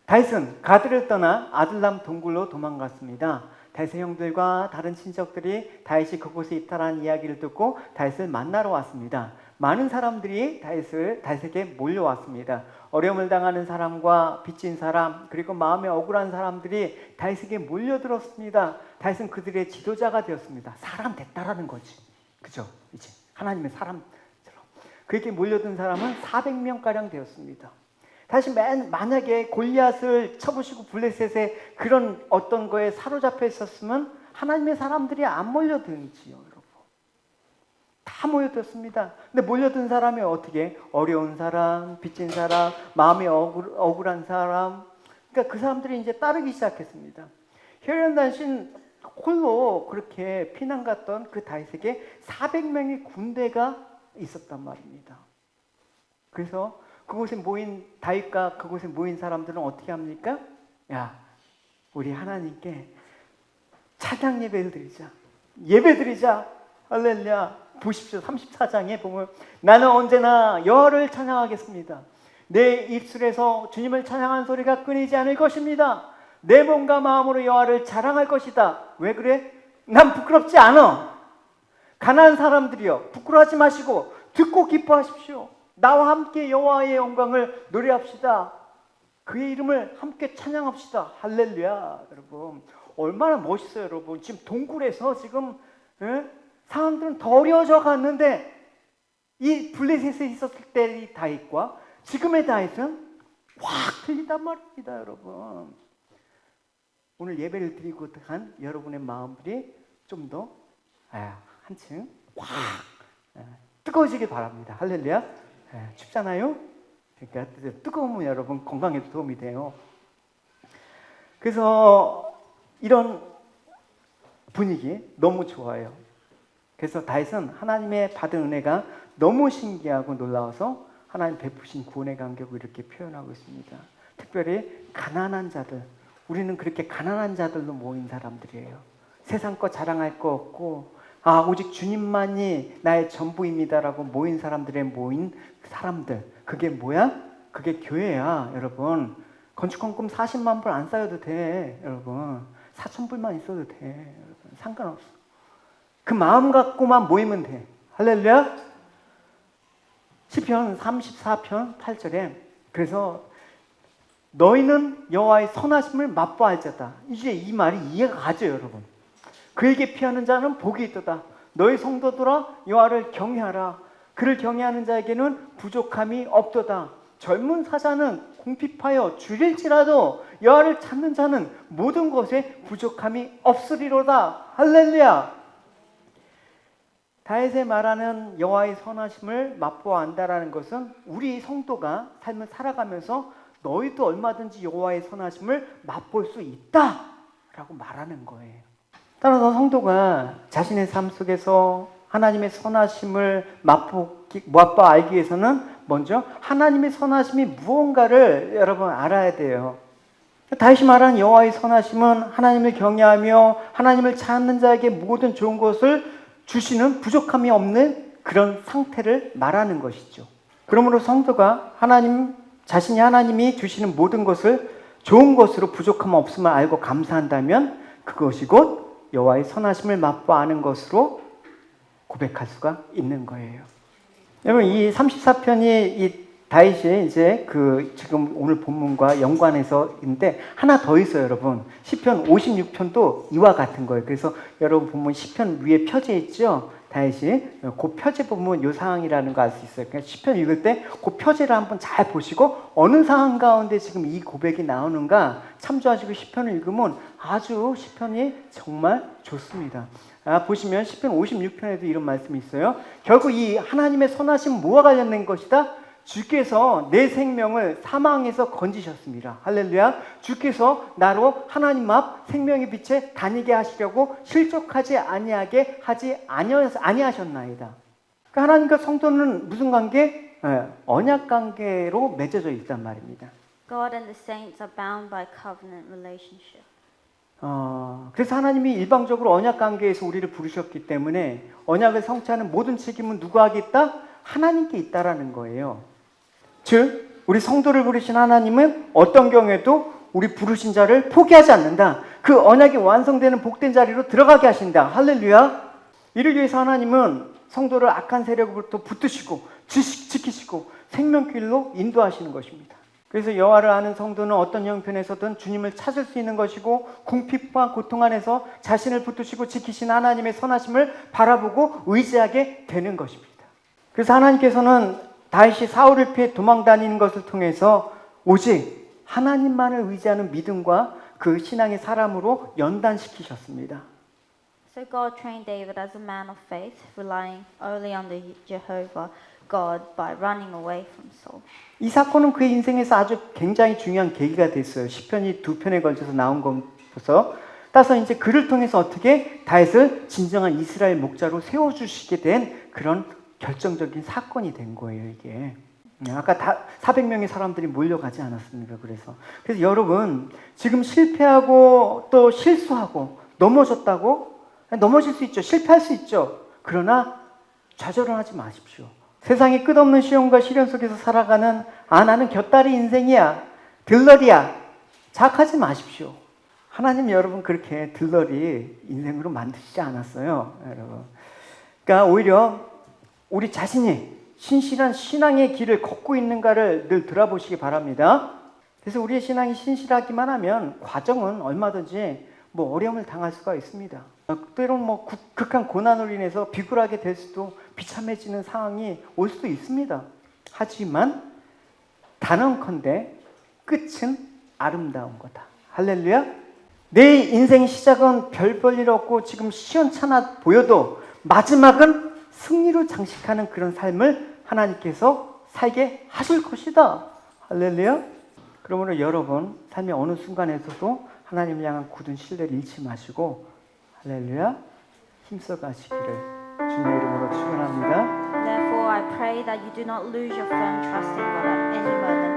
다윗은 가드를 떠나 아둘람 동굴로 도망갔습니다. 다윗의 형들과 다른 친척들이 다윗이 그곳에 입탈한 이야기를 듣고 다윗을 만나러 왔습니다. 많은 사람들이 다윗에게 몰려왔습니다. 어려움을 당하는 사람과 빚진 사람, 그리고 마음에 억울한 사람들이 다윗에게 몰려들었습니다. 다윗은 그들의 지도자가 되었습니다. 사람 됐다라는 거지. 그죠? 이제 하나님의 사람처럼. 그렇게 몰려든 사람은 400명가량 되었습니다. 다시 만약에 골리앗을 쳐부시고 블레셋의 그런 어떤 거에 사로잡혀 있었으면 하나님의 사람들이 안 몰려들지요, 여러분. 다 몰려들었습니다. 근데 몰려든 사람이 어떻게? 어려운 사람, 빚진 사람, 마음이 억울한 사람. 그러니까 그 사람들이 이제 따르기 시작했습니다. 혈연 단신 홀로 그렇게 피난 갔던 그 다윗에게 400명의 군대가 있었단 말입니다. 그래서 그곳에 모인 다윗과 그곳에 모인 사람들은 어떻게 합니까? 야, 우리 하나님께 찬양 예배를 드리자. 예배 드리자. 할렐루야. 보십시오. 34장에 보면 나는 언제나 여호와를 찬양하겠습니다. 내 입술에서 주님을 찬양하는 소리가 끊이지 않을 것입니다. 내 몸과 마음으로 여호와를 자랑할 것이다. 왜 그래? 난 부끄럽지 않아. 가난한 사람들이여, 부끄러워하지 마시고 듣고 기뻐하십시오. 나와 함께 여호와의 영광을 노래합시다. 그의 이름을 함께 찬양합시다. 할렐루야. 여러분, 얼마나 멋있어요, 여러분. 지금 동굴에서 지금 상황들은 더 어려워져 갔는데 이 블레셋에 있었을 때의 다윗과 지금의 다윗은 확 틀리단 말입니다, 여러분. 오늘 예배를 드리고 한 여러분의 마음들이 좀 더 한층 확 뜨거워지길 바랍니다. 할렐루야. 춥잖아요. 그러니까 뜨거우면 여러분 건강에도 도움이 돼요. 그래서 이런 분위기 너무 좋아요. 그래서 다윗은 하나님의 받은 은혜가 너무 신기하고 놀라워서 하나님 베푸신 구원의 간격을 이렇게 표현하고 있습니다. 특별히 가난한 자들, 우리는 그렇게 가난한 자들로 모인 사람들이에요. 세상 거 자랑할 거 없고 오직 주님만이 나의 전부입니다라고 모인 사람들의 모인 사람들. 그게 뭐야? 그게 교회야, 여러분. 건축헌금 40만 불 안 쌓여도 돼, 여러분. 4,000불만 있어도 돼, 여러분. 상관없어. 그 마음 갖고만 모이면 돼. 할렐루야. 시편 34편 8절에 그래서 너희는 여호와의 선하심을 맛보아야 자다. 이제 이 말이 이해가 가죠, 여러분. 그에게 피하는 자는 복이 있도다. 너희 성도들아 여호와를 경외하라. 그를 경외하는 자에게는 부족함이 없도다. 젊은 사자는 궁핍하여 줄일지라도 여호와를 찾는 자는 모든 것에 부족함이 없으리로다. 할렐루야. 다윗의 말하는 여호와의 선하심을 맛보아 안다라는 것은 우리 성도가 삶을 살아가면서 너희도 얼마든지 여호와의 선하심을 맛볼 수 있다라고 말하는 거예요. 따라서 성도가 자신의 삶 속에서 하나님의 선하심을 맛보아 알기 위해서는 먼저 하나님의 선하심이 무언가를 여러분 알아야 돼요. 다시 말하는 여호와의 선하심은 하나님을 경외하며 하나님을 찾는 자에게 모든 좋은 것을 주시는 부족함이 없는 그런 상태를 말하는 것이죠. 그러므로 성도가 자신이 하나님이 주시는 모든 것을 좋은 것으로 부족함 없음을 알고 감사한다면 그것이 곧 여호와의 선하심을 맛보아 아는 것으로 고백할 수가 있는 거예요. 여러분, 이 34편이 이 다윗이 이제 지금 오늘 본문과 연관해서인데 하나 더 있어요, 여러분. 시편 56편도 이와 같은 거예요. 그래서 여러분 보면 시편 위에 펴져 있죠. 다윗이 그 표제 보면 이 상황이라는 거 알 수 있어요. 그러니까 시편 읽을 때 그 표제를 한번 잘 보시고 어느 상황 가운데 지금 이 고백이 나오는가 참조하시고 시편을 읽으면 아주 시편이 정말 좋습니다. 보시면 시편 56편에도 이런 말씀이 있어요. 결국 이 하나님의 선하심은 뭐와 관련된 것이다? 주께서 내 생명을 사망에서 건지셨습니다. 할렐루야. 주께서 나로 하나님 앞 생명의 빛에 다니게 하시려고 실족하지 아니하게 하지 아니하셨나이다. 그러니까 하나님과 성도는 무슨 관계? 언약 관계로 맺어져 있단 말입니다. God and the saints are bound by covenant relationship. 그래서 하나님이 일방적으로 언약 관계에서 우리를 부르셨기 때문에 언약을 성취하는 모든 책임은 누구에게 있다? 하나님께 있다라는 거예요. 즉 우리 성도를 부르신 하나님은 어떤 경우에도 우리 부르신 자를 포기하지 않는다. 그 언약이 완성되는 복된 자리로 들어가게 하신다. 할렐루야. 이를 위해서 하나님은 성도를 악한 세력으로부터 붙드시고 지키시고 생명길로 인도하시는 것입니다. 그래서 여호와를 아는 성도는 어떤 형편에서든 주님을 찾을 수 있는 것이고 궁핍과 고통 안에서 자신을 붙드시고 지키신 하나님의 선하심을 바라보고 의지하게 되는 것입니다. 그래서 하나님께서는 다윗이 사울을 피해 도망다니는 것을 통해서 오직 하나님만을 의지하는 믿음과 그 신앙의 사람으로 연단시키셨습니다. So God trained David as a man of faith, relying only on the Jehovah God by running away from Saul. 이 사건은 그의 인생에서 아주 굉장히 중요한 계기가 됐어요. 시편이 2편에 걸쳐서 나온 것부터 따서 이제 그를 통해서 어떻게 다윗을 진정한 이스라엘 목자로 세워주시게 된 그런 결정적인 사건이 된 거예요, 이게. 아까 다 400명의 사람들이 몰려가지 않았습니까? 그래서 여러분, 지금 실패하고 또 실수하고 넘어졌다고? 넘어질 수 있죠. 실패할 수 있죠. 그러나 좌절은 하지 마십시오. 세상의 끝없는 시험과 시련 속에서 살아가는 나는 곁다리 인생이야. 들러리야. 자학하지 마십시오. 하나님 여러분 그렇게 들러리 인생으로 만드시지 않았어요. 여러분. 그러니까 오히려 우리 자신이 신실한 신앙의 길을 걷고 있는가를 늘 돌아보시기 바랍니다. 그래서 우리의 신앙이 신실하기만 하면 과정은 얼마든지 어려움을 당할 수가 있습니다. 때로는 극한 고난으로 인해서 비굴하게 될 수도 비참해지는 상황이 올 수도 있습니다. 하지만 단언컨대 끝은 아름다운 거다. 할렐루야. 내 인생 시작은 별 볼 없고 지금 시원찮아 보여도 마지막은 승리로 장식하는 그런 삶을 하나님께서 살게 하실 것이다. 할렐루야. 그러므로 여러분 삶의 어느 순간에서도 하나님을 향한 굳은 신뢰를 잃지 마시고 할렐루야 힘써 가시기를 주님의 이름으로 축원합니다. Therefore, I pray that you do not lose your firm trust in God at any moment